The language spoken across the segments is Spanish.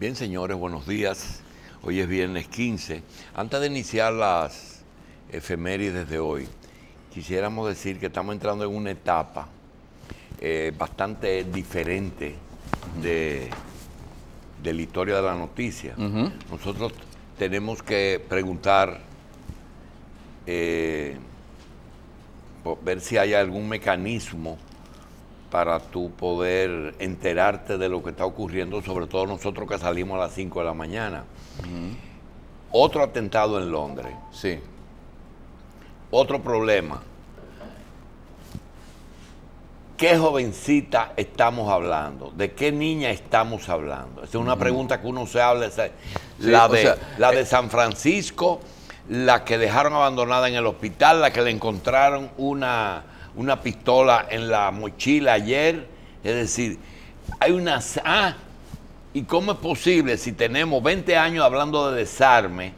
Bien, señores, buenos días. Hoy es viernes 15. Antes de iniciar las efemérides de hoy, quisiéramos decir que estamos entrando en una etapa bastante diferente de la historia de la noticia. Nosotros tenemos que preguntar, ver si hay algún mecanismo para tú poder enterarte de lo que está ocurriendo, sobre todo nosotros que salimos a las 5 de la mañana. Otro atentado en Londres. Sí. Otro problema. ¿Qué jovencita estamos hablando? ¿De qué niña estamos hablando? Esa es una pregunta que uno se habla. La de San Francisco, la que dejaron abandonada en el hospital, la que le encontraron una pistola en la mochila ayer. Es decir, hay una... ¿y cómo es posible si tenemos 20 años hablando de desarme?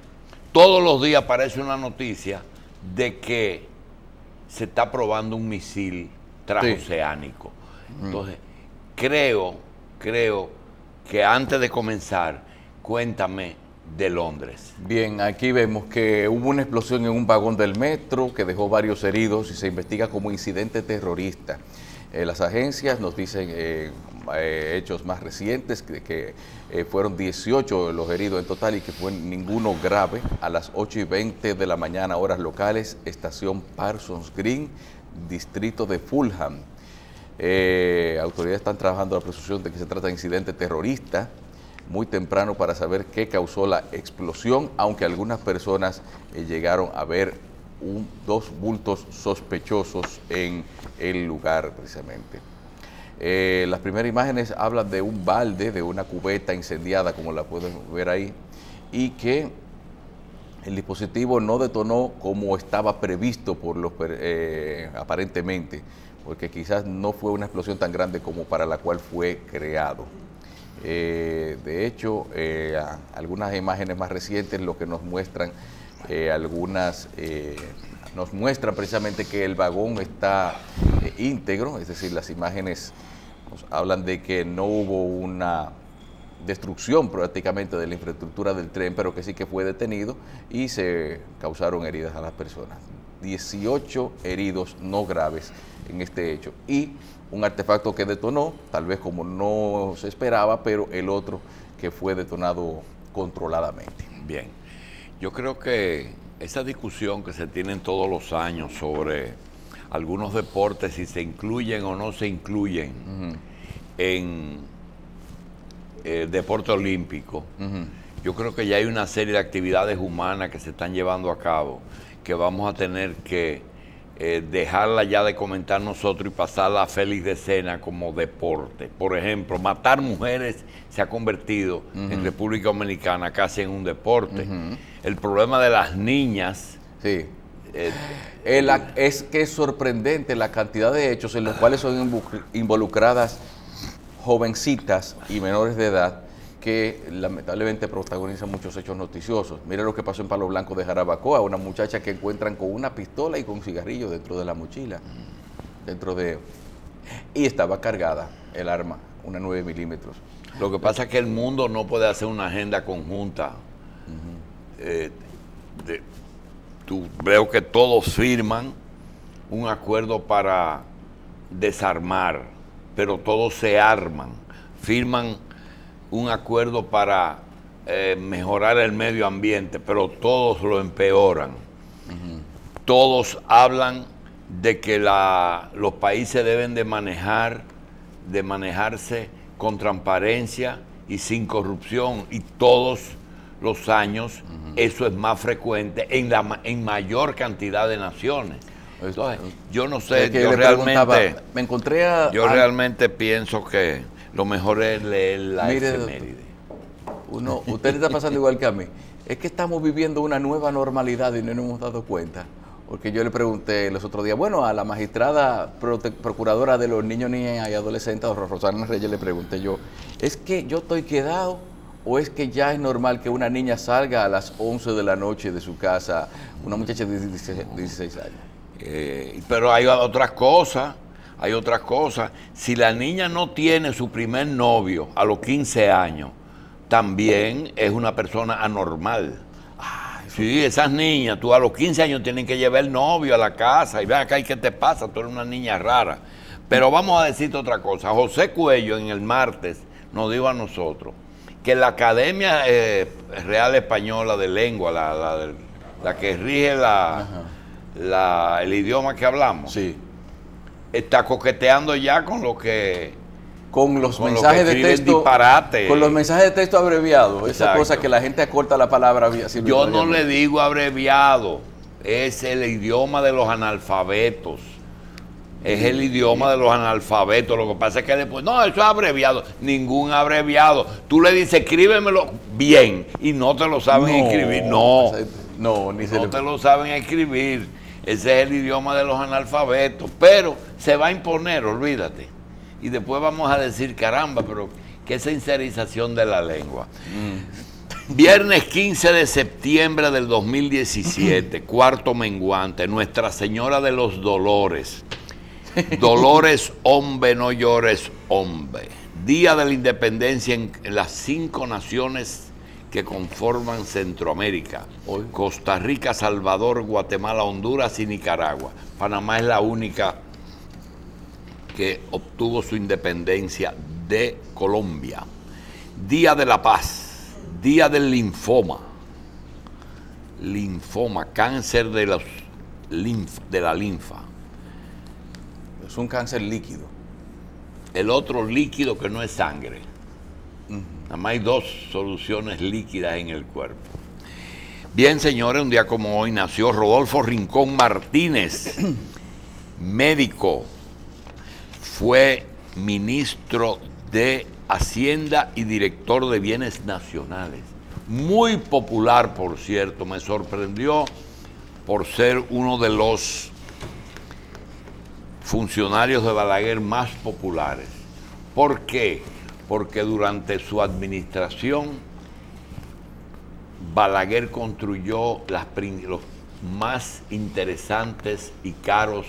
Todos los días aparece una noticia de que se está probando un misil transoceánico. Entonces, creo que antes de comenzar, cuéntame de Londres. Bien, aquí vemos que hubo una explosión en un vagón del metro que dejó varios heridos y se investiga como incidente terrorista. Las agencias nos dicen hechos más recientes que fueron 18 los heridos en total y que fue ninguno grave. A las 8:20 de la mañana, horas locales, estación Parsons Green, distrito de Fulham. Autoridades están trabajando la presunción de que se trata de incidente terrorista muy temprano para saber qué causó la explosión, aunque algunas personas llegaron a ver dos bultos sospechosos en el lugar precisamente. Las primeras imágenes hablan de un balde, de una cubeta incendiada, como la pueden ver ahí, y que el dispositivo no detonó como estaba previsto por los aparentemente, porque quizás no fue una explosión tan grande como para la cual fue creado. De hecho, algunas imágenes más recientes lo que nos muestran, nos muestran precisamente que el vagón está íntegro, es decir, las imágenes nos hablan de que no hubo una destrucción prácticamente de la infraestructura del tren, pero que sí que fue detenido y se causaron heridas a las personas. 18 heridos no graves en este hecho y un artefacto que detonó, tal vez como no se esperaba, pero el otro que fue detonado controladamente. Bien, yo creo que esa discusión que se tiene todos los años sobre algunos deportes, si se incluyen o no se incluyen en el deporte olímpico, yo creo que ya hay una serie de actividades humanas que se están llevando a cabo, que vamos a tener que dejarla ya de comentar nosotros y pasarla a feliz de escena como deporte. Por ejemplo, matar mujeres se ha convertido en República Dominicana casi en un deporte. El problema de las niñas... Sí. Es que es sorprendente la cantidad de hechos en los cuales son involucradas jovencitas y menores de edad que lamentablemente protagonizan muchos hechos noticiosos. Mire lo que pasó en Palo Blanco de Jarabacoa, una muchacha que encuentran con una pistola y con un cigarrillo dentro de la mochila, y estaba cargada el arma, una 9 milímetros. Lo que pasa es que el mundo no puede hacer una agenda conjunta. Veo que todos firman un acuerdo para desarmar, pero todos se arman, firman un acuerdo para mejorar el medio ambiente, pero todos lo empeoran. Todos hablan de que los países deben de manejarse con transparencia y sin corrupción, y todos los años eso es más frecuente en mayor cantidad de naciones. Entonces, yo no sé, yo realmente pienso que lo mejor es leer la efeméride. Usted está pasando igual que a mí. Es que estamos viviendo una nueva normalidad y no nos hemos dado cuenta. Porque yo le pregunté los otros días, bueno, a la magistrada procuradora de los niños, niñas y adolescentes, Rosana Reyes, le pregunté yo, ¿es que yo estoy quedado o es que ya es normal que una niña salga a las 11 de la noche de su casa, una muchacha de 16 años? Pero hay otras cosas. Hay otras cosas. Si la niña no tiene su primer novio a los 15 años, también es una persona anormal. Sí, esas niñas, tú a los 15 años tienen que llevar el novio a la casa y ven acá, ¿y qué te pasa? Tú eres una niña rara. Pero vamos a decirte otra cosa. José Cuello en el martes nos dijo a nosotros que la Academia Real Española de Lengua, la que rige el idioma que hablamos, sí, está coqueteando ya con lo que... con los mensajes de texto, disparate. Con los mensajes de texto abreviados, esa cosa que la gente acorta la palabra. Yo no le digo abreviado, es el idioma de los analfabetos. Es el idioma de los analfabetos. Lo que pasa es que después, no, eso es abreviado. Ningún abreviado. Tú le dices, escríbemelo bien, y no te lo saben escribir. No te lo saben escribir. Ese es el idioma de los analfabetos. Pero se va a imponer, olvídate. Y después vamos a decir, caramba, pero qué sincerización de la lengua. Viernes 15 de septiembre del 2017, cuarto menguante, Nuestra Señora de los Dolores. Dolores, hombre, no llores, hombre. Día de la Independencia en las 5 naciones que conforman Centroamérica: Costa Rica, Salvador, Guatemala, Honduras y Nicaragua. Panamá es la única que obtuvo su independencia de Colombia. Día de la Paz, Día del Linfoma. Linfoma, cáncer de la linfa. Es un cáncer líquido. El otro líquido que no es sangre. Nada más hay 2 soluciones líquidas en el cuerpo. Bien, señores, un día como hoy nació Rodolfo Rincón Martínez, médico. Fue ministro de Hacienda y director de Bienes Nacionales. Muy popular, por cierto. Me sorprendió por ser uno de los funcionarios de Balaguer más populares. ¿Por qué? Porque durante su administración Balaguer construyó los más interesantes y caros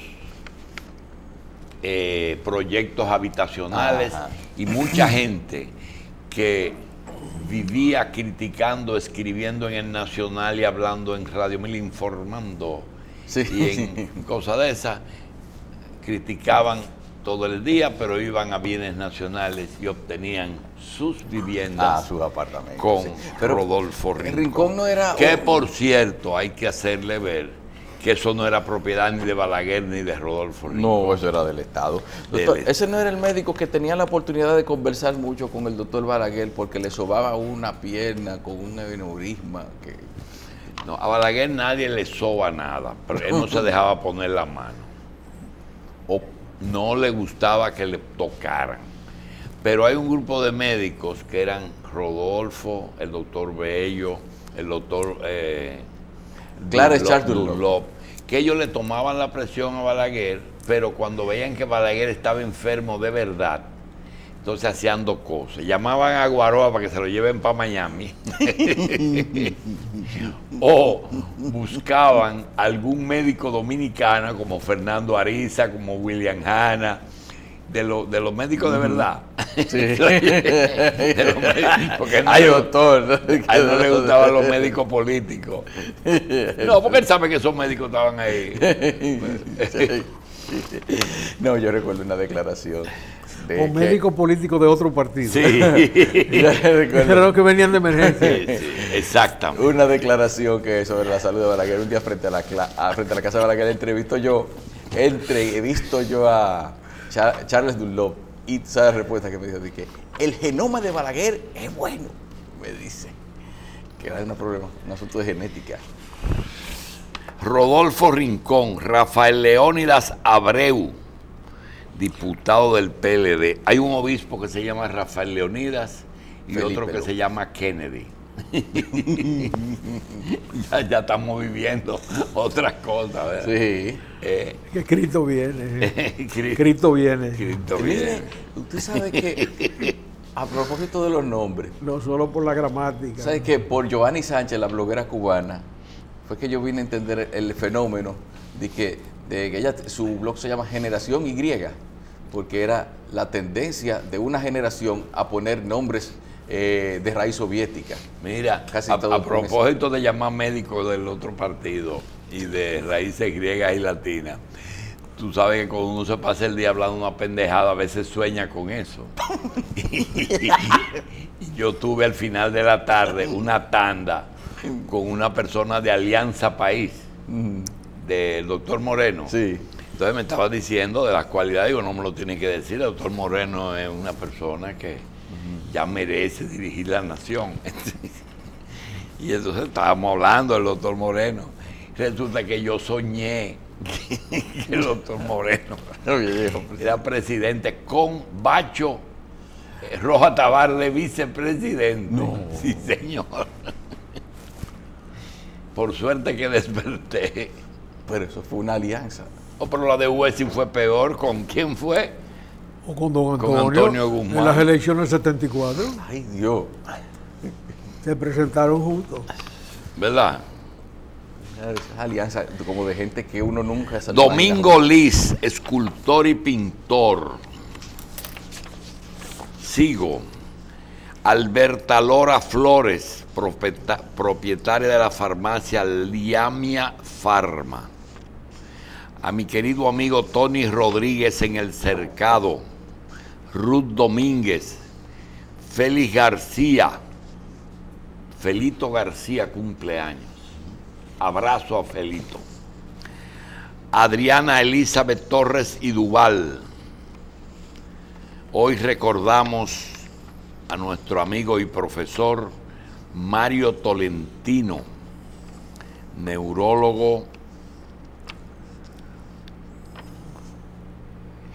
proyectos habitacionales. Ajá. Y mucha gente que vivía criticando, escribiendo en el Nacional y hablando en Radio Mil, informando, sí, y en cosas de esas, criticaban todo el día, pero iban a Bienes Nacionales y obtenían sus viviendas, sus apartamentos, con Rodolfo Rincón. Rincón no era... Que por cierto, hay que hacerle ver que eso no era propiedad ni de Balaguer ni de Rodolfo Rincón. No, eso era del Estado. Doctor, ese no era el médico que tenía la oportunidad de conversar mucho con el doctor Balaguer porque le sobaba una pierna con un aneurisma. No, a Balaguer nadie le soba nada, pero él no se dejaba poner la mano. O no le gustaba que le tocaran. Pero hay un grupo de médicos que eran Rodolfo, el doctor Bello, el doctor Dunlop, que ellos le tomaban la presión a Balaguer, pero cuando veían que Balaguer estaba enfermo de verdad, entonces hacían 2 cosas. Llamaban a Guaroa para que se lo lleven para Miami. O buscaban algún médico dominicano como Fernando Ariza, como William Hanna, de los médicos de verdad. Sí. Porque ay, doctor. A él no le gustaban los médicos políticos. No, porque él sabe que esos médicos estaban ahí. No, yo recuerdo una declaración. O médicos políticos de otro partido. Sí. Era los que venían de emergencia. Sí, sí, exactamente. Una declaración que sobre la salud de Balaguer. Un día frente a la casa de Balaguer entrevisto yo a Charles Dunlop, y sabe la respuesta que me dijo, que el genoma de Balaguer es bueno, me dice, que era un asunto de genética. Rodolfo Rincón, Rafael Leónidas Abreu, diputado del PLD. Hay un obispo que se llama Rafael Leónidas y Felipe otro que se llama Kennedy. ya estamos viviendo otras cosas, ¿verdad? Sí. Que Cristo viene. Cristo viene. Cristo viene. Usted sabe que, a propósito de los nombres, no solo por la gramática. ¿Sabe que por Giovanni Sánchez, la bloguera cubana, fue que yo vine a entender el fenómeno de que ella, su blog se llama Generación Y, porque era la tendencia de una generación a poner nombres de raíz soviética. Mira, a propósito de llamar médico del otro partido y de raíces griegas y latinas, tú sabes que cuando uno se pasa el día hablando una pendejada, a veces sueña con eso. Y yo tuve al final de la tarde una tanda con una persona de Alianza País, del doctor Moreno. Sí. Entonces me estaba diciendo de las cualidades, digo, no me lo tiene que decir, el doctor Moreno es una persona que ya merece dirigir la nación. Y entonces estábamos hablando del doctor Moreno. Resulta que yo soñé que el doctor Moreno era presidente con Bacho Roja Tabar de vicepresidente. No. Sí, señor. Por suerte que desperté. Pero eso fue una alianza. Oh, pero la de Huesin fue peor. ¿Con quién fue? O con don Con Antonio Guzmán. En las elecciones del 74. Ay, Dios. Se presentaron juntos. ¿Verdad? Esa alianza como de gente que uno nunca se Domingo Liz, escultor y pintor. Sigo. Alberta Lora Flores, propietaria de la farmacia Liamia Pharma. A mi querido amigo Tony Rodríguez en El Cercado. Ruth Domínguez. Félix García. Felito García cumpleaños. Abrazo a Felito. Adriana Elizabeth Torres y Duval. Hoy recordamos a nuestro amigo y profesor Mario Tolentino, neurólogo,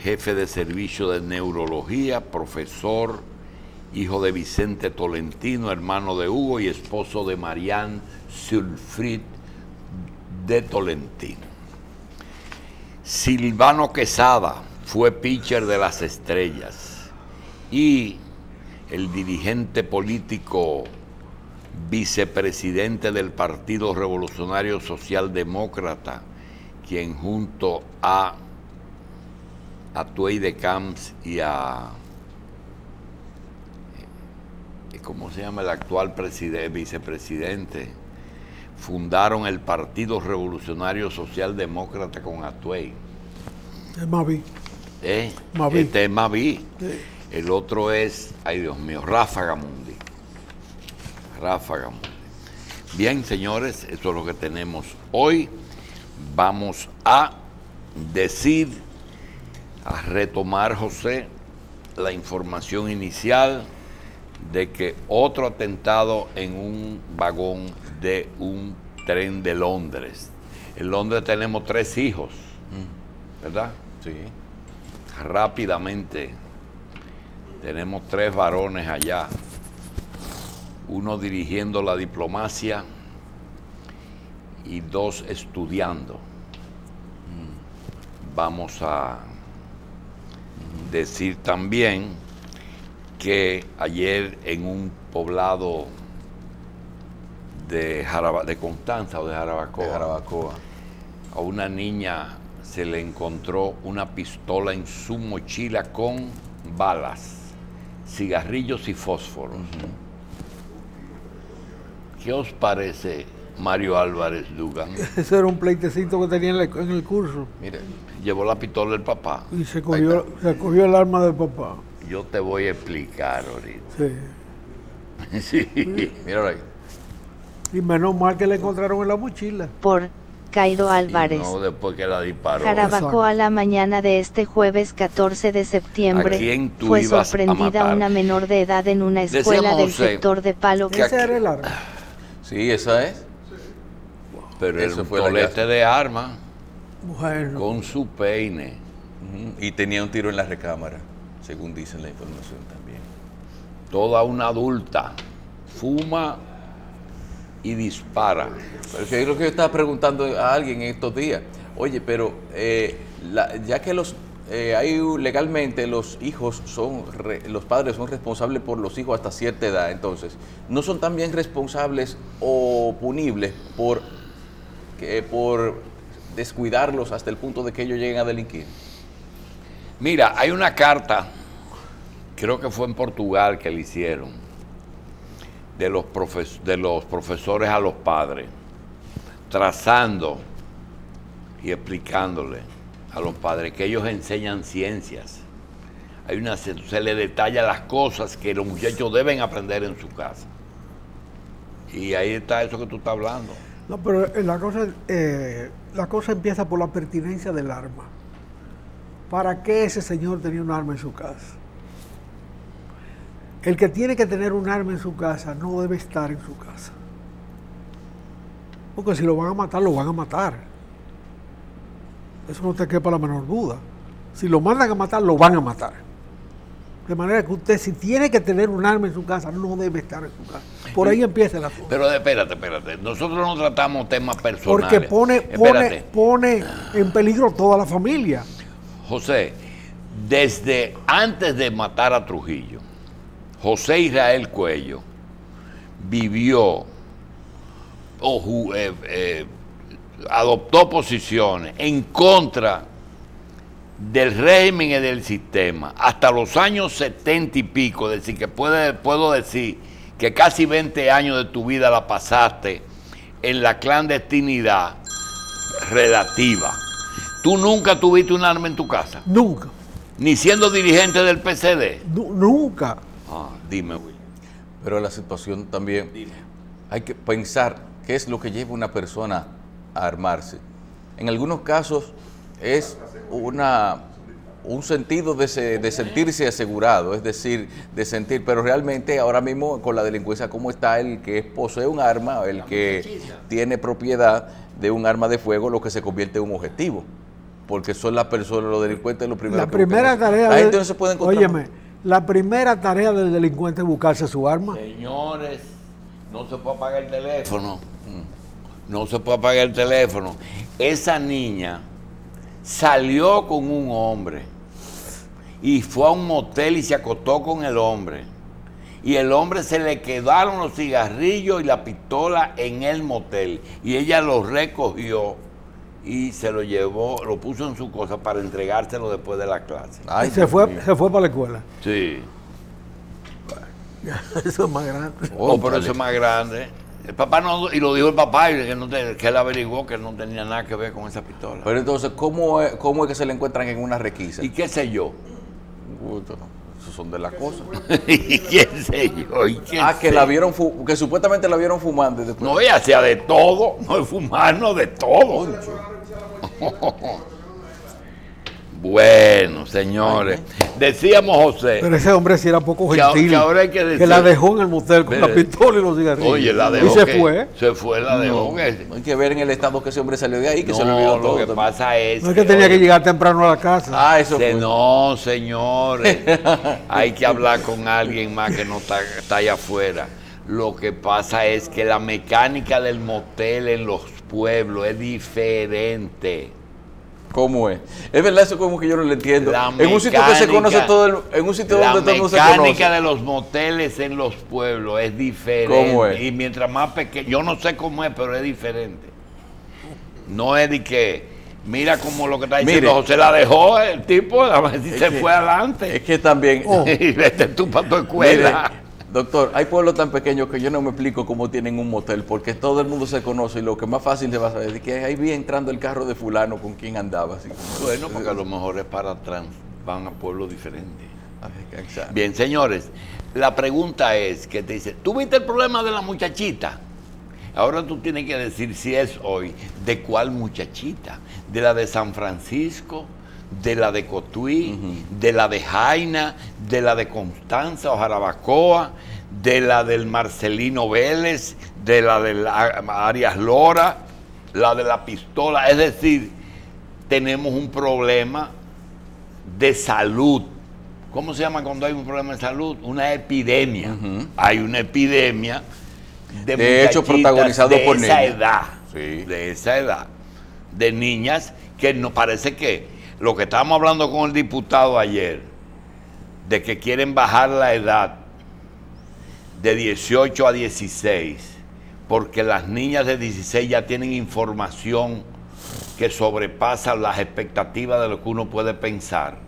jefe de servicio de neurología, profesor, hijo de Vicente Tolentino, hermano de Hugo y esposo de Marianne Sulfrid de Tolentino. Silvano Quesada fue pitcher de las Estrellas y el dirigente político vicepresidente del Partido Revolucionario Socialdemócrata, quien junto a Atuey de Camps y a ¿cómo se llama el actual vicepresidente? Fundaron el Partido Revolucionario Socialdemócrata con Atuey. Es Mavi. Mavi. Este es Mavi. Sí. El otro es, ay Dios mío, Rafa Gamundi. Rafa Gamundi. Bien, señores, eso es lo que tenemos hoy. Vamos a decir, a retomar, José, la información inicial de que otro atentado en un vagón de un tren de Londres. En Londres tenemos 3 hijos, ¿verdad? Sí. Rápidamente, tenemos 3 varones allá, uno dirigiendo la diplomacia y 2 estudiando. Vamos a decir también que ayer en un poblado de Constanza o de Jarabacoa, a una niña se le encontró una pistola en su mochila con balas, cigarrillos y fósforos. ¿Qué os parece, Mario Álvarez Dugan? Ese era un pleitecito que tenía en el curso. Mire, llevó la pistola del papá. Y se cogió el arma del papá. Yo te voy a explicar ahorita. Sí. Sí. Mira ahí. Y menos mal que le encontraron en la mochila. Por Cairo Álvarez. No, después que la disparó. Jarabacoa, la mañana de este jueves 14 de septiembre, ¿A quién tú fue ibas a sorprendida matar? una menor de edad en una escuela del sector de Palo. ¿Ese era el arma? Sí, esa es. Pero Eso el fue tolete de arma Bueno. con su peine. Y tenía un tiro en la recámara, según dice la información también. Toda una adulta fuma y dispara. Pero es lo que yo estaba preguntando a alguien en estos días. Oye, pero ya que hay legalmente los hijos los padres son responsables por los hijos hasta cierta edad, entonces, ¿no son también responsables o punibles por descuidarlos hasta el punto de que ellos lleguen a delinquir? Mira, hay una carta, creo que fue en Portugal que le hicieron, de los profesores a los padres, trazando y explicándole a los padres que ellos enseñan ciencias. Se le detalla las cosas que los muchachos deben aprender en su casa. Y ahí está eso que tú estás hablando. No, pero la cosa empieza por la pertinencia del arma. ¿Para qué ese señor tenía un arma en su casa? El que tiene que tener un arma en su casa no debe estar en su casa. Porque si lo van a matar, lo van a matar. Eso no te quepa la menor duda. Si lo mandan a matar, lo van a matar. De manera que usted, si tiene que tener un arma en su casa, no debe estar en su casa. Por ahí empieza el asunto. Pero espérate. Nosotros no tratamos temas personales. Porque pone en peligro toda la familia. José, desde antes de matar a Trujillo, José Israel Cuello vivió adoptó posiciones en contra del régimen y del sistema hasta los años 70 y pico. Es decir, que puedo decir que casi 20 años de tu vida la pasaste en la clandestinidad relativa. ¿Tú nunca tuviste un arma en tu casa? Nunca. ¿Ni siendo dirigente del PCD? Nunca. Dime, William. Pero la situación también, hay que pensar qué es lo que lleva a una persona a armarse. En algunos casos es un sentido de sentirse asegurado, es decir, de sentir, pero realmente ahora mismo con la delincuencia como está, el que posee un arma, el que tiene propiedad de un arma de fuego, lo que se convierte en un objetivo, porque son las personas, los delincuentes, los primeros. La primera tarea, la gente no se puede encontrar. Óyeme, la primera tarea del delincuente es buscarse su arma. Señores, no se puede apagar el teléfono. No se puede apagar el teléfono. Esa niña salió con un hombre y fue a un motel y se acostó con el hombre. Y el hombre se le quedaron los cigarrillos y la pistola en el motel. Y ella lo recogió y se lo llevó, lo puso en su cosa para entregárselo después de la clase. Ay, se fue para la escuela. Sí. Eso es más grande. Pero eso es más grande. El papá no, y lo dijo el papá, que él averiguó que no tenía nada que ver con esa pistola. Pero entonces, ¿cómo es que se le encuentran en una requisa? ¿Y qué sé yo? Esos son de las cosas. ¿Y qué sé yo? Que la vieron, que supuestamente la vieron fumando. Después. No, ella hacía de todo, no de fumar, no de todo. Bueno, señores, decíamos José. Pero ese hombre sí era poco gentil. Que ahora hay que decir, que la dejó en el motel con la pistola y los cigarrillos. Oye, la dejó. Y se fue. Se fue, la dejó. Hay que ver en el estado que ese hombre salió de ahí, que se le olvidó todo. Lo que pasa es. No es que tenía que llegar temprano a la casa. Eso fue. No, señores. Hay que hablar con alguien más que no está allá afuera. Lo que pasa es que la mecánica del motel en los pueblos es diferente. ¿Cómo es? Es verdad, eso como que yo no lo entiendo. En un sitio que se conoce todo, en un sitio donde todo el mundo se conoce. La mecánica de los moteles en los pueblos es diferente. ¿Cómo es? Y mientras más pequeño, yo no sé cómo es, pero es diferente. No es de que, mira como lo que está diciendo José, la dejó el tipo, a ver si se fue adelante. Es que también... Y vete tú para tu escuela. Mire, doctor, hay pueblos tan pequeños que yo no me explico cómo tienen un motel, porque todo el mundo se conoce y lo que más fácil le va a saber es que ahí vi entrando el carro de fulano con quien andaba. Así. Bueno, porque a lo mejor es para atrás, van a pueblos diferentes. Exacto. Bien, señores, la pregunta es que te dice, ¿tú viste el problema de la muchachita? Ahora tú tienes que decir si es hoy, ¿de cuál muchachita? ¿De la de San Francisco? ¿De la de Cotuí? ¿De la de Jaina? ¿De la de Constanza o Jarabacoa? ¿De la del Marcelino Vélez? ¿De la de Arias Lora? ¿La de la pistola? Es decir, tenemos un problema de salud. ¿Cómo se llama cuando hay un problema de salud? Una epidemia. Hay una epidemia de hecho protagonizado por niñas. De esa edad, de niñas que nos parece que lo que estábamos hablando con el diputado ayer, de que quieren bajar la edad de 18 a 16, porque las niñas de 16 ya tienen información que sobrepasa las expectativas de lo que uno puede pensar,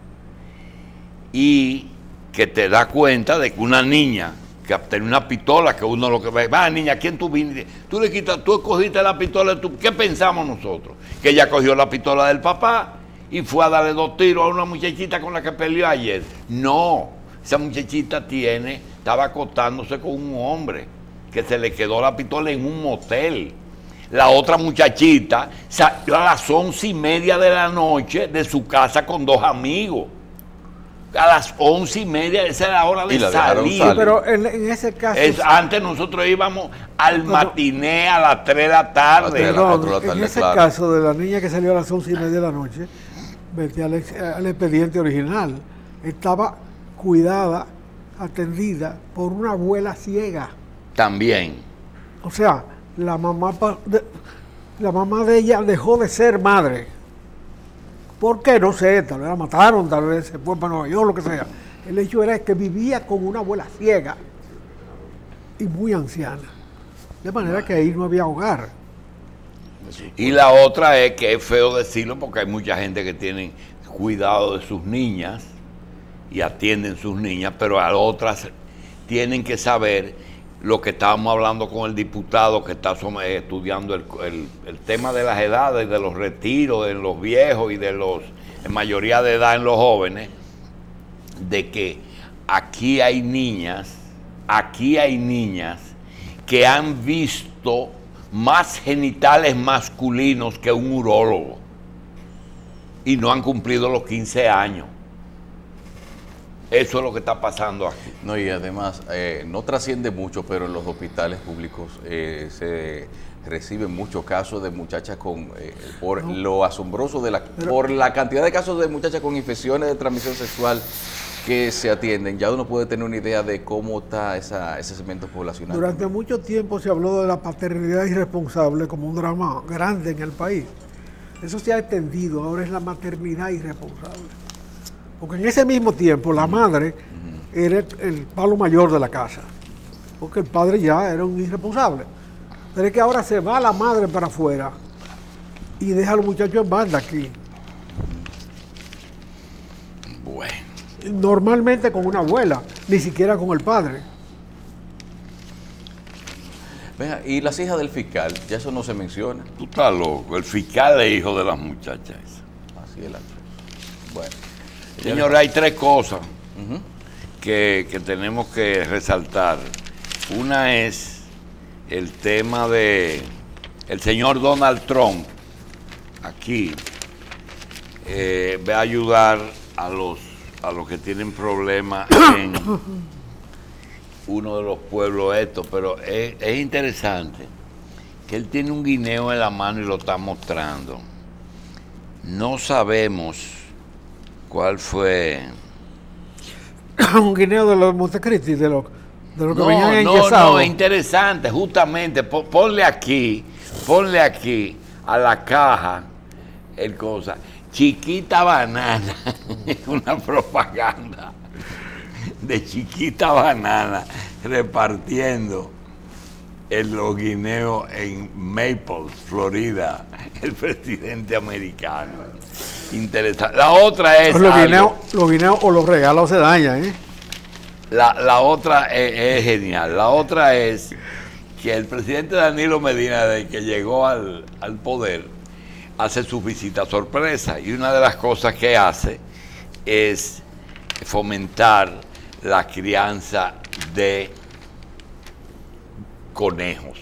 y que te da cuenta de que una niña que tenía una pistola, que uno lo que ve, va niña, ¿quién tú viniste? Tú le quitas, tú cogiste la pistola, ¿qué pensamos nosotros? Que ella cogió la pistola del papá y fue a darle 2 tiros a una muchachita con la que peleó ayer. No, esa muchachita estaba acostándose con un hombre que se le quedó la pistola en un motel. La otra muchachita salió a las 11:30 de la noche de su casa con 2 amigos. A las 11:30, esa era la hora de salir. Pero en ese caso... Antes nosotros íbamos al matiné a las 3 de la tarde. En ese caso de la niña que salió a las 11:30 de la noche, vete al expediente original, estaba cuidada, atendida por una abuela ciega. También. O sea, la mamá de ella dejó de ser madre. ¿Por qué? No sé, tal vez la mataron, tal vez se fue para Nueva York, lo que sea. El hecho era que vivía con una abuela ciega y muy anciana. De manera que ahí no había hogar. Y la otra es que es feo decirlo porque hay mucha gente que tiene cuidado de sus niñas y atienden sus niñas, pero a otras tienen que saber lo que estábamos hablando con el diputado que está estudiando el tema de las edades, de los retiros, de los viejos y de los en mayoría de edad en los jóvenes, de que aquí hay niñas que han visto más genitales masculinos que un urólogo y no han cumplido los 15 años. Eso es lo que está pasando aquí. No, y además, no trasciende mucho, pero en los hospitales públicos se reciben muchos casos de muchachas lo asombroso por la cantidad de casos de muchachas con infecciones de transmisión sexual que se atienden. Ya uno puede tener una idea de cómo está ese segmento poblacional. Durante mucho tiempo se habló de la paternidad irresponsable como un drama grande en el país. Eso se ha extendido, ahora es la maternidad irresponsable. Porque en ese mismo tiempo la madre era el palo mayor de la casa, porque el padre ya era un irresponsable. Pero es que ahora se va la madre para afuera y deja a los muchachos en banda aquí. Bueno. Normalmente con una abuela, ni siquiera con el padre. Venga, y las hijas del fiscal, ya eso no se menciona. Tú estás loco, el fiscal es hijo de las muchachas. Así es la... Bueno. Señores, hay 3 cosas que tenemos que resaltar. Una es el tema de el señor Donald Trump. Aquí va a ayudar a los que tienen problemas en uno de los pueblos estos, pero es interesante que él tiene un guineo en la mano y lo está mostrando. No sabemos cuál fue. Un guineo de los Montecristi, de lo que venían enyesados. No, es interesante, justamente, ponle aquí a la caja el cosa, Chiquita Banana, una propaganda de Chiquita Banana repartiendo los guineos en Maple, Florida, el presidente americano. Interesante. La otra es los guineos o los regalos se dañan, ¿eh? La otra es genial. La otra es que el presidente Danilo Medina, desde que llegó al poder, hace su visita sorpresa. Y una de las cosas que hace es fomentar la crianza de conejos.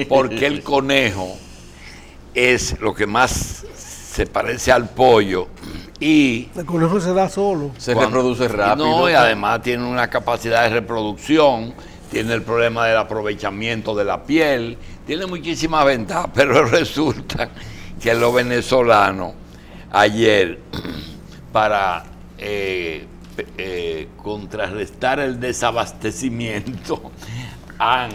Porque el conejo es lo que más se parece al pollo y el conejo se da solo, se reproduce rápido. No, y además tiene una capacidad de reproducción, tiene el problema del aprovechamiento de la piel, tiene muchísimas ventajas, pero resulta que los venezolanos ayer, para contrarrestar el desabastecimiento, han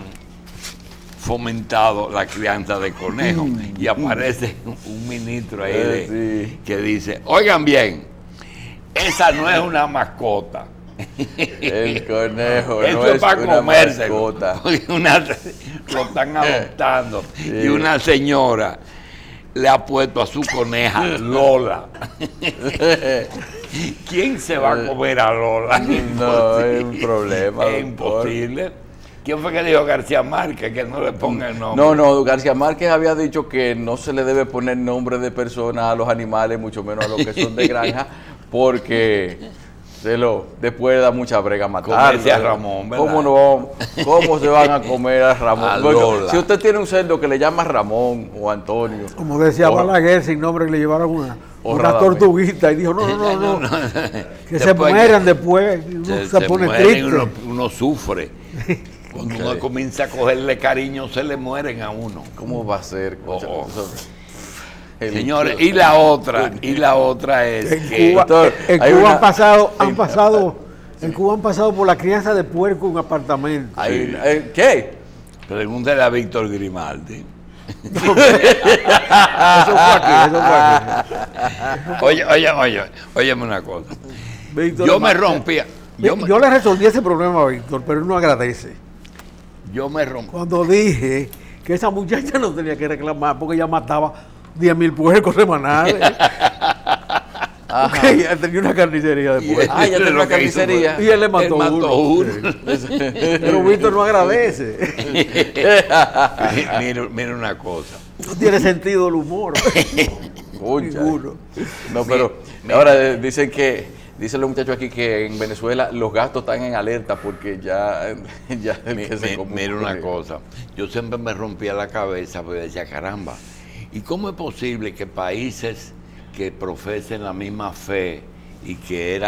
fomentado la crianza de conejos y aparece un ministro ahí que dice, oigan bien, esa no es una mascota. El conejo esto no es para una comérselo. mascota. Lo están adoptando. Y una señora le ha puesto a su coneja Lola. ¿Quién se va a comer a Lola? No, es un problema. Es imposible. ¿Quién fue que dijo García Márquez que no le ponga el nombre? No, García Márquez había dicho que no se le debe poner nombre de personas a los animales, mucho menos a los que son de granja, porque después da mucha brega matarlo. Comerse a Ramón, ¿verdad? ¿Cómo no? ¿Cómo se van a comer a Ramón? A Bueno, Lola. si usted tiene un cerdo que le llama Ramón o Antonio. Como decía Balaguer, sin nombre, que le llevaron una tortuguita y dijo, no, que se mueran después, y uno se pone triste. Uno sufre. Cuando uno comienza a cogerle cariño, se le mueren a uno. ¿Cómo va a ser? Señores, y la otra es que En Cuba han pasado por la crianza de puerco en un apartamento. ¿Qué? Pregúntale a Víctor Grimaldi. Eso fue aquí. Óyeme una cosa. Víctor, Yo me rompía. Yo le resolví ese problema a Víctor, pero él no agradece. Yo me rompí. Cuando dije que esa muchacha no tenía que reclamar porque ella mataba 10.000 puercos semanales. Porque ella tenía una carnicería de puercos. Ya tenía una carnicería. Y él le mató uno. Pero Víctor no agradece. Mira una cosa. No tiene sentido el humor. Ninguno. No, pero ahora dicen dicen los muchachos aquí que en Venezuela los gastos están en alerta porque ya Mira una cosa. Yo siempre me rompía la cabeza porque decía, caramba, ¿y cómo es posible que países que profesen la misma fe y que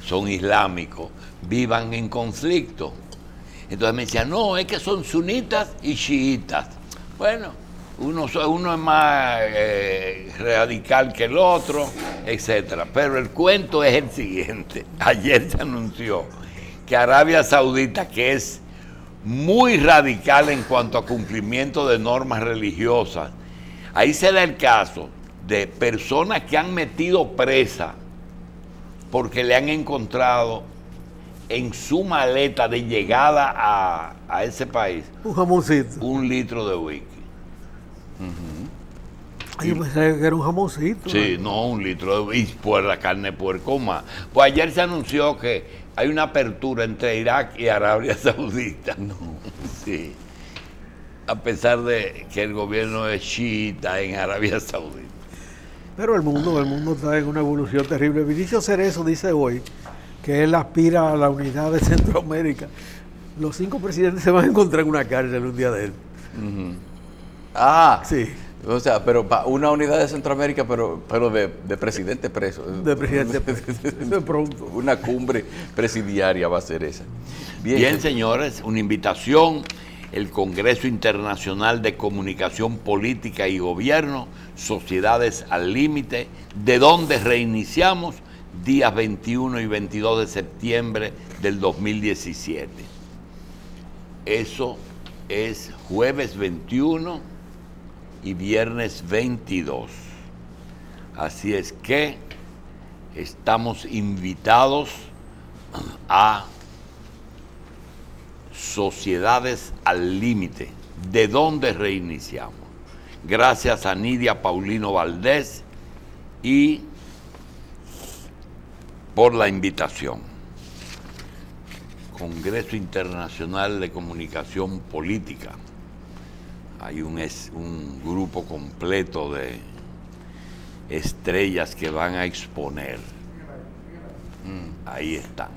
son islámicos, vivan en conflicto? Entonces me decían, no, es que son sunitas y chiitas. Bueno, uno es más radical que el otro, etcétera. Pero el cuento es el siguiente. Ayer se anunció que Arabia Saudita, que es muy radical en cuanto a cumplimiento de normas religiosas, ahí se da el caso de personas que han metido presa porque le han encontrado en su maleta de llegada a ese país Un jamoncito. 1 litro de whisky. Yo pensé que era un jamoncito. Sí, no, 1 litro de whisky por la carne de puerco más. Pues ayer se anunció que hay una apertura entre Irak y Arabia Saudita. No. Sí. A pesar de que el gobierno es chiita en Arabia Saudita. Pero el mundo está en una evolución terrible. Vinicio Cerezo dice hoy que él aspira a la unidad de Centroamérica. Los 5 presidentes se van a encontrar en una cárcel un día de él. Sí. O sea, pero una unidad de Centroamérica, pero de presidente preso. De presidente preso. De pronto. Una cumbre presidiaria va a ser esa. Bien, señores, una invitación. El Congreso Internacional de Comunicación Política y Gobierno, Sociedades al Límite, de donde reiniciamos días 21 y 22 de septiembre del 2017. Eso es jueves 21 y viernes 22. Así es que estamos invitados a Sociedades al Límite, de donde reiniciamos. Gracias a Nidia Paulino Valdés y por la invitación. Congreso Internacional de Comunicación Política. Hay un grupo completo de estrellas que van a exponer. Ahí están.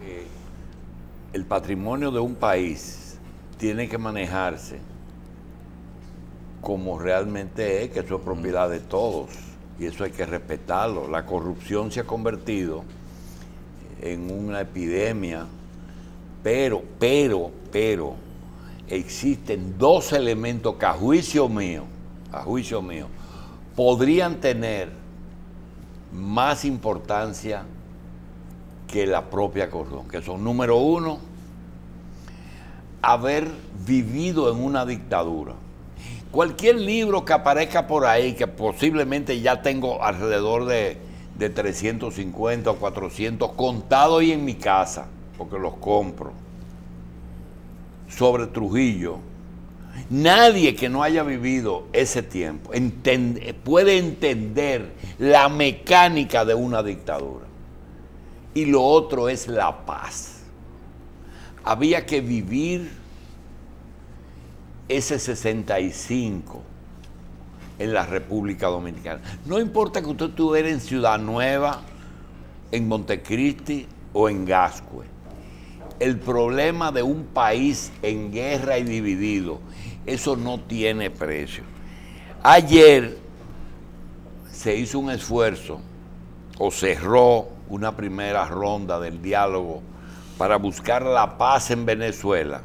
El patrimonio de un país tiene que manejarse como realmente es, que eso es propiedad de todos y eso hay que respetarlo. La corrupción se ha convertido en una epidemia, pero existen 2 elementos que a juicio mío, podrían tener más importancia que la propia corrupción, que son, número 1, haber vivido en una dictadura. Cualquier libro que aparezca por ahí, que posiblemente ya tengo alrededor de 350 o 400 contados ahí en mi casa, porque los compro, sobre Trujillo, Nadie que no haya vivido ese tiempo puede entender la mecánica de una dictadura. Y lo otro es la paz. Había que vivir ese 65 en la República Dominicana. No importa que usted estuviera en Ciudad Nueva, en Montecristi o en Gascue. El problema de un país en guerra y dividido, eso no tiene precio. Ayer se hizo un esfuerzo, o cerró una primera ronda del diálogo para buscar la paz en Venezuela,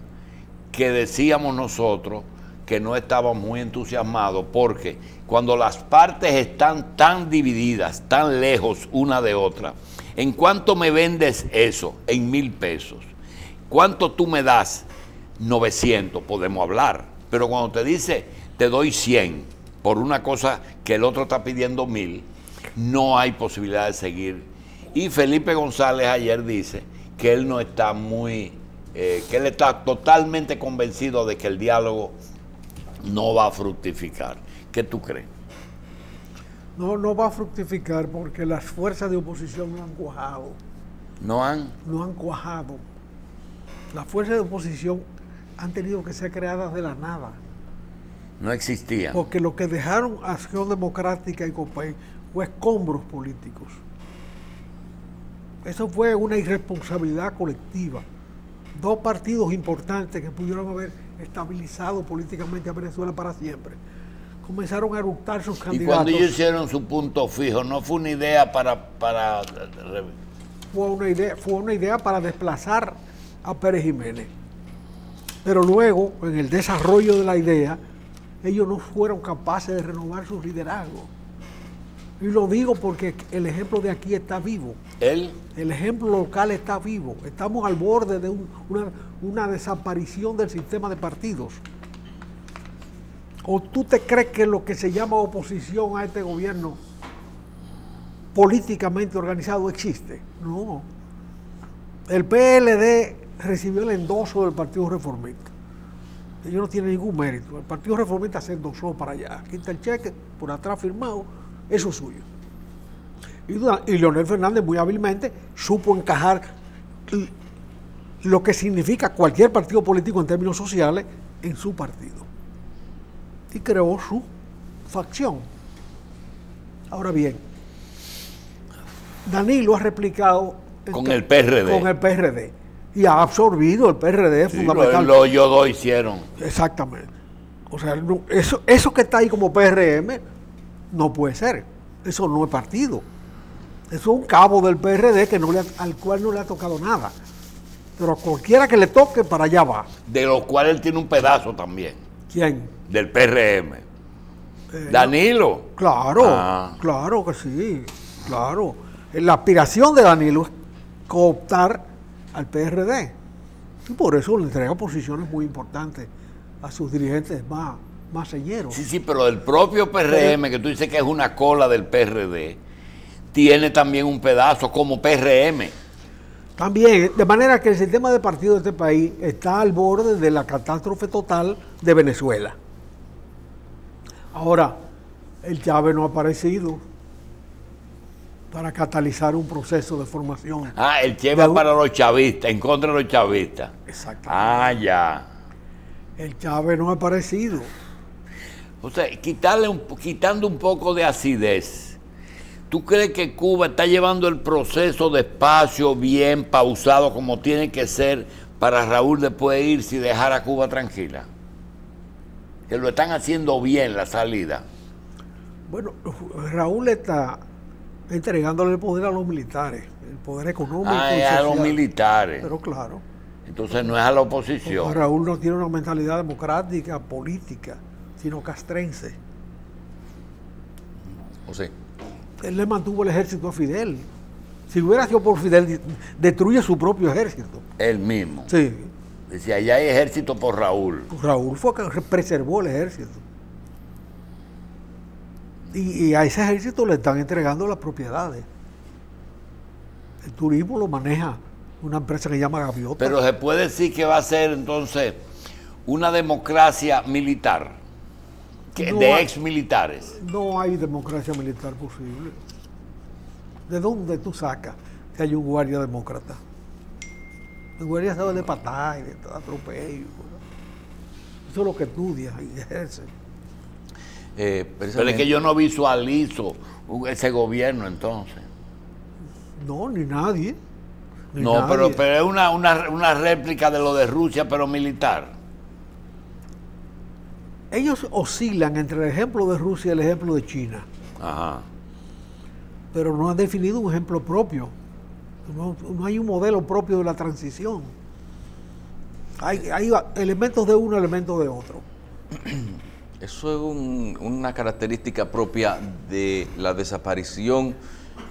que decíamos nosotros que no estábamos muy entusiasmados, porque cuando las partes están tan divididas, tan lejos una de otra, ¿en cuánto me vendes eso? En 1,000 pesos. ¿Cuánto tú me das? 900, podemos hablar. Pero cuando te dice, te doy 100 por una cosa que el otro está pidiendo 1,000, no hay posibilidad de seguir. Y Felipe González ayer dice que él no está que él está totalmente convencido de que el diálogo no va a fructificar. ¿Qué tú crees? No va a fructificar porque las fuerzas de oposición no han cuajado. ¿No han? No han cuajado. Las fuerzas de oposición han tenido que ser creadas de la nada. No existían. Porque lo que dejaron Acción Democrática y COPEI fue escombros políticos. Eso fue una irresponsabilidad colectiva. Dos partidos importantes que pudieron haber estabilizado políticamente a Venezuela para siempre comenzaron a eructar sus candidatos. Y cuando ellos hicieron su punto fijo, ¿no fue una idea Fue una idea para desplazar a Pérez Jiménez. Pero luego, en el desarrollo de la idea, ellos no fueron capaces de renovar su liderazgo. Y lo digo porque el ejemplo de aquí está vivo. El ejemplo local está vivo. Estamos al borde de una desaparición del sistema de partidos. ¿O tú te crees que lo que se llama oposición a este gobierno políticamente organizado existe? No. El PLD recibió el endoso del Partido Reformista. Ellos no tienen ningún mérito. El Partido Reformista se endosó para allá. Quita el cheque, por atrás firmado, eso es suyo. Y Leonel Fernández muy hábilmente supo encajar lo que significa cualquier partido político en términos sociales en su partido. Y creó su facción. Ahora bien, Danilo ha replicado con el PRD. Con el PRD. Y ha absorbido el PRD, sí, fundamental. Ellos dos hicieron. Exactamente. O sea, eso que está ahí como PRM no puede ser. Eso no es partido. Eso es un cabo del PRD al cual no le ha tocado nada. Pero a cualquiera que le toque, para allá va. De lo cual él tiene un pedazo también. ¿Quién? Del PRM. Danilo. Claro, claro que sí. Claro. La aspiración de Danilo es cooptar al PRD. Y por eso le entrega posiciones muy importantes a sus dirigentes más señeros. Sí, pero el propio PRM, que tú dices que es una cola del PRD, tiene también un pedazo como PRM. También, de manera que el sistema de partidos de este país está al borde de la catástrofe total de Venezuela. Ahora, el Chávez no ha aparecido para catalizar un proceso de formación. El Che va para los chavistas, en contra de los chavistas. Exactamente. Ya. El Chávez no ha aparecido. O sea, quitando un poco de acidez, ¿tú crees que Cuba está llevando el proceso despacio, bien, pausado, como tiene que ser para Raúl después irse y dejar a Cuba tranquila? Que lo están haciendo bien la salida. Bueno, Raúl está entregándole el poder a los militares, el poder económico y social. A los militares. Pero claro. Entonces no es a la oposición. Raúl no tiene una mentalidad democrática, política, sino castrense. ¿O sí? Él le mantuvo el ejército a Fidel. Si hubiera sido por Fidel, destruye su propio ejército. Él mismo. Sí. Decía, allá hay ejército por Raúl. Raúl fue que preservó el ejército. Y a ese ejército le están entregando las propiedades. El turismo lo maneja una empresa que se llama Gaviota. Pero se puede decir que va a ser entonces una democracia militar, de ex militares. No hay democracia militar posible. ¿De dónde tú sacas que hay un guardia demócrata? El guardia sabe de patada y de atropello. Eso es lo que estudia y ejerce. Pero es que yo no visualizo ese gobierno entonces. No, ni nadie. No, nadie. pero es una réplica de lo de Rusia, pero militar. Ellos oscilan entre el ejemplo de Rusia y el ejemplo de China. Ajá. Pero no han definido un ejemplo propio. No hay un modelo propio de la transición. Hay elementos de uno, elementos de otro. Eso es una característica propia de la desaparición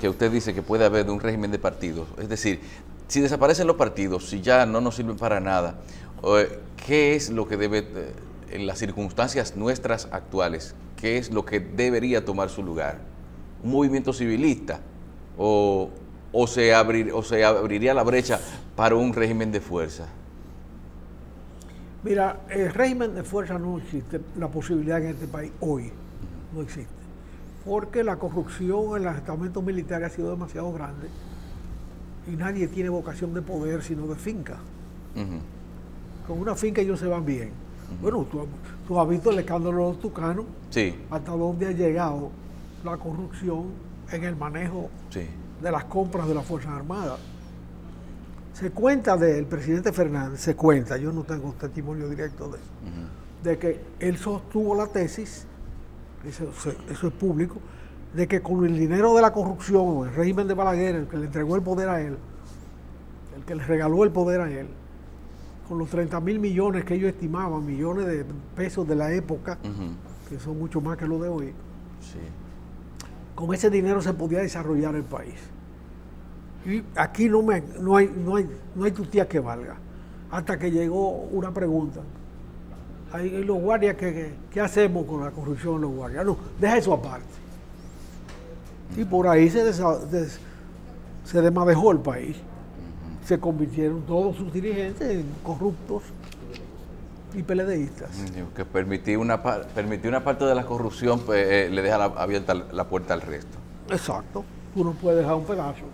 que usted dice que puede haber de un régimen de partidos. Es decir, si desaparecen los partidos, si ya no nos sirven para nada, ¿qué es lo que debe, en las circunstancias nuestras actuales, qué es lo que debería tomar su lugar? ¿Un movimiento civilista? ¿O se abriría la brecha para un régimen de fuerza? Mira, el régimen de fuerza no existe, la posibilidad en este país hoy no existe, porque la corrupción en los estamentos militares ha sido demasiado grande y nadie tiene vocación de poder sino de finca. Con una finca ellos se van bien. Bueno, tú has visto el escándalo de los tucanos, sí, hasta dónde ha llegado la corrupción en el manejo sí, de las compras de las Fuerzas Armadas. Se cuenta del presidente Fernández, se cuenta, yo no tengo testimonio directo de eso, de que él sostuvo la tesis, eso es público, de que con el dinero de la corrupción, el régimen de Balaguer, el que le entregó el poder a él, el que le regaló el poder a él, con los 30.000 millones que ellos estimaban, millones de pesos de la época, que son mucho más que los de hoy, sí, con ese dinero se podía desarrollar el país. Y aquí no hay tu tía que valga. Hasta que llegó una pregunta. Hay los guardias, ¿qué hacemos con la corrupción de los guardias? No, deja eso aparte. Y por ahí se desmadejó el país. Se convirtieron todos sus dirigentes en corruptos y peledeístas. Que permitir una parte de la corrupción le deja abierta la puerta al resto. Exacto. Tú no puedes dejar un pedazo.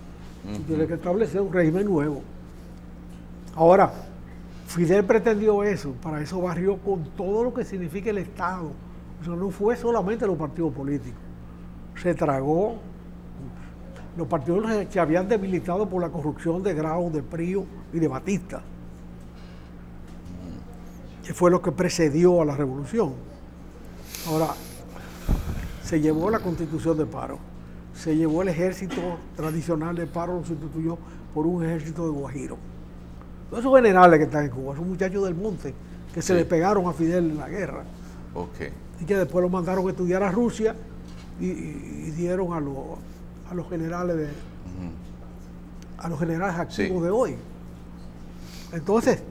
Tú tienes que establecer un régimen nuevo. Ahora, Fidel pretendió eso, para eso barrió con todo lo que significa el Estado. O sea, no fue solamente los partidos políticos. Se tragó. Los partidos se habían debilitado por la corrupción de Grau, de Prío y de Batista, que fue lo que precedió a la revolución. Ahora, se llevó la Constitución de paro. Se llevó el ejército tradicional de paro, lo sustituyó por un ejército de guajiros. Todos esos generales que están en Cuba son muchachos del monte que se le pegaron a Fidel en la guerra. Okay. Y que después lo mandaron a estudiar a Rusia y dieron a los generales a los generales activos de hoy. Entonces,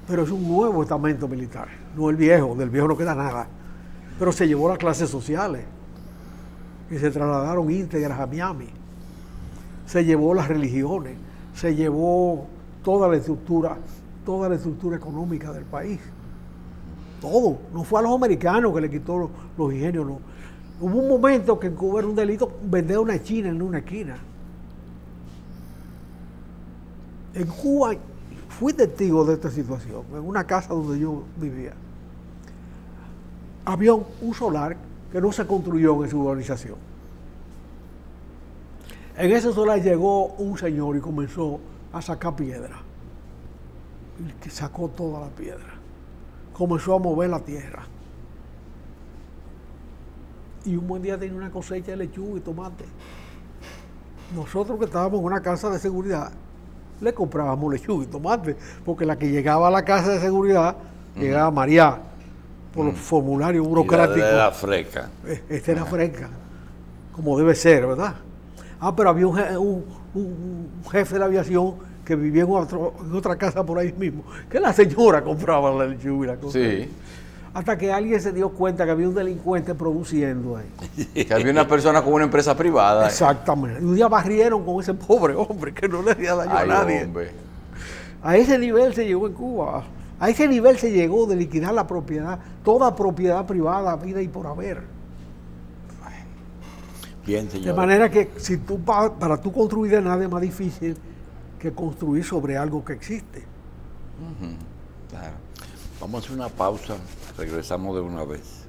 pero es un nuevo estamento militar, no el viejo, del viejo no queda nada. Pero se llevó las clases sociales y se trasladaron íntegras a Miami. Se llevó las religiones, se llevó toda la estructura económica del país. Todo. No fue a los americanos que le quitó los ingenios, no. Hubo un momento que en Cuba era un delito vender una china en una esquina. En Cuba fui testigo de esta situación, en una casa donde yo vivía. Había un solar que no se construyó en esa urbanización. En ese solar llegó un señor y comenzó a sacar piedra. Y que sacó toda la piedra. Comenzó a mover la tierra. Y un buen día tenía una cosecha de lechuga y tomate. Nosotros que estábamos en una casa de seguridad, le comprábamos lechuga y tomate, porque la que llegaba a la casa de seguridad llegaba María por los formularios burocráticos. Era fresca. Esta era fresca, como debe ser, ¿verdad? Pero había un jefe de la aviación que vivía en otra casa por ahí mismo, que la señora compraba la lechuga y la cosa. Sí. Hasta que alguien se dio cuenta que había un delincuente produciendo ahí. Que había una persona con una empresa privada. Exactamente. Y un día barrieron con ese pobre hombre que no le hacía daño a nadie. Hombre. A ese nivel se llegó en Cuba, A ese nivel se llegó de liquidar la propiedad, toda propiedad privada, vida y por haber. Bien, señor. De manera que si tú para tú construir de nada es más difícil que construir sobre algo que existe. Claro. Vamos a hacer una pausa, regresamos de una vez.